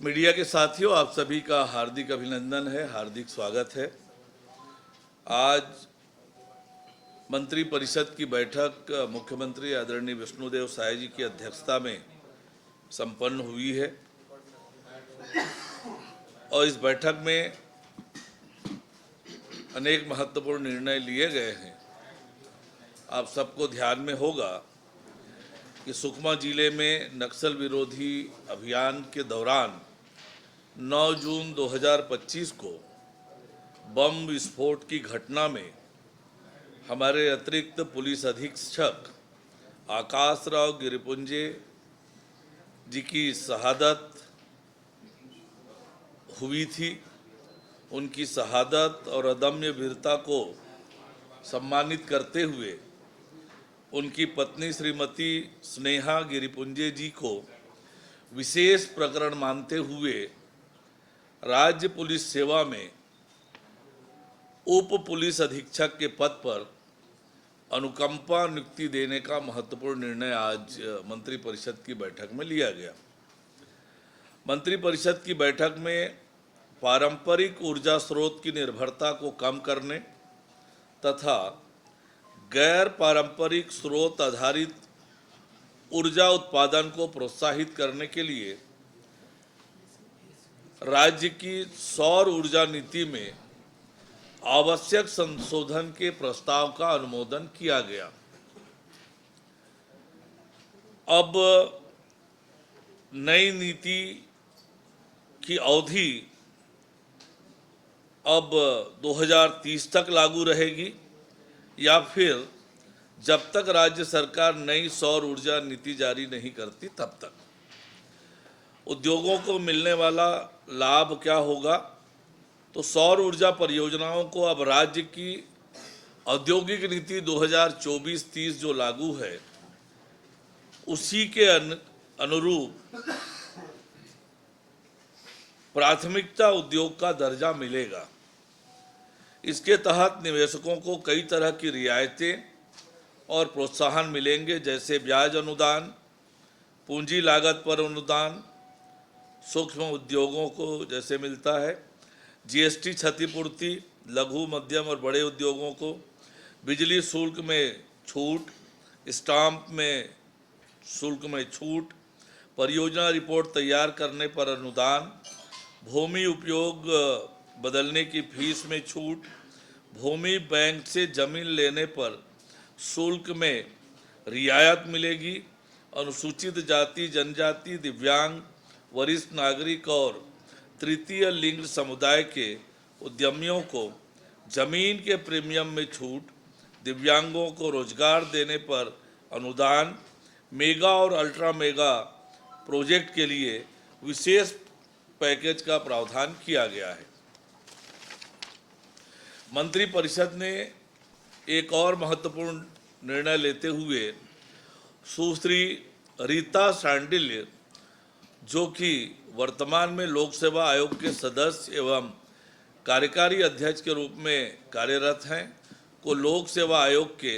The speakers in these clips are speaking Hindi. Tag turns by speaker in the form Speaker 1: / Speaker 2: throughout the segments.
Speaker 1: मीडिया के साथियों, आप सभी का हार्दिक अभिनंदन है, हार्दिक स्वागत है। आज मंत्री परिषद की बैठक मुख्यमंत्री आदरणीय विष्णुदेव साय जी की अध्यक्षता में संपन्न हुई है और इस बैठक में अनेक महत्वपूर्ण निर्णय लिए गए हैं। आप सबको ध्यान में होगा कि सुकमा जिले में नक्सल विरोधी अभियान के दौरान 9 जून 2025 को बम विस्फोट की घटना में हमारे अतिरिक्त पुलिस अधीक्षक आकाश राव गिरिपुंजे जी की शहादत हुई थी। उनकी शहादत और अदम्य वीरता को सम्मानित करते हुए उनकी पत्नी श्रीमती स्नेहा गिरिपुंजे जी को विशेष प्रकरण मानते हुए राज्य पुलिस सेवा में उप पुलिस अधीक्षक के पद पर अनुकंपा नियुक्ति देने का महत्वपूर्ण निर्णय आज मंत्री परिषद की बैठक में लिया गया। मंत्री परिषद की बैठक में पारंपरिक ऊर्जा स्रोत की निर्भरता को कम करने तथा गैर पारंपरिक स्रोत आधारित ऊर्जा उत्पादन को प्रोत्साहित करने के लिए राज्य की सौर ऊर्जा नीति में आवश्यक संशोधन के प्रस्ताव का अनुमोदन किया गया। अब नई नीति की अवधि अब 2030 तक लागू रहेगी या फिर जब तक राज्य सरकार नई सौर ऊर्जा नीति जारी नहीं करती तब तक। उद्योगों को मिलने वाला लाभ क्या होगा? तो सौर ऊर्जा परियोजनाओं को अब राज्य की औद्योगिक नीति 2024-30 जो लागू है उसी के अनुरूप प्राथमिकता उद्योग का दर्जा मिलेगा। इसके तहत निवेशकों को कई तरह की रियायतें और प्रोत्साहन मिलेंगे, जैसे ब्याज अनुदान, पूंजी लागत पर अनुदान, सूक्ष्म उद्योगों को जैसे मिलता है, जीएसटी क्षतिपूर्ति, लघु मध्यम और बड़े उद्योगों को, बिजली शुल्क में छूट, स्टाम्प में शुल्क में छूट, परियोजना रिपोर्ट तैयार करने पर अनुदान, भूमि उपयोग बदलने की फीस में छूट, भूमि बैंक से जमीन लेने पर शुल्क में रियायत मिलेगी। अनुसूचित जाति, जनजाति, दिव्यांग, वरिष्ठ नागरिक और तृतीय लिंग समुदाय के उद्यमियों को जमीन के प्रीमियम में छूट, दिव्यांगों को रोजगार देने पर अनुदान, मेगा और अल्ट्रा मेगा प्रोजेक्ट के लिए विशेष पैकेज का प्रावधान किया गया है। मंत्री परिषद ने एक और महत्वपूर्ण निर्णय लेते हुए सुश्री रीता शांडिल्य, जो कि वर्तमान में लोक सेवा आयोग के सदस्य एवं कार्यकारी अध्यक्ष के रूप में कार्यरत हैं, को लोक सेवा आयोग के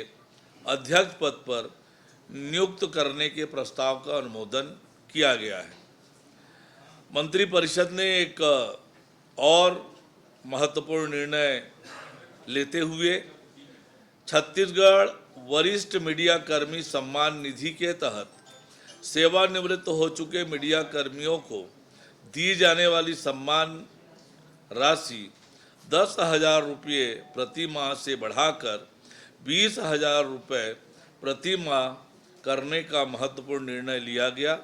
Speaker 1: अध्यक्ष पद पर नियुक्त करने के प्रस्ताव का अनुमोदन किया गया है। मंत्री परिषद ने एक और महत्वपूर्ण निर्णय लेते हुए छत्तीसगढ़ वरिष्ठ मीडिया कर्मी सम्मान निधि के तहत सेवानिवृत्त हो चुके मीडिया कर्मियों को दी जाने वाली सम्मान राशि 10,000 रुपये प्रति माह से बढ़ाकर 20,000 रुपये प्रति माह करने का महत्वपूर्ण निर्णय लिया गया।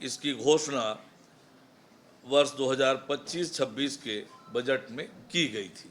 Speaker 1: इसकी घोषणा वर्ष 2025-26 के बजट में की गई थी।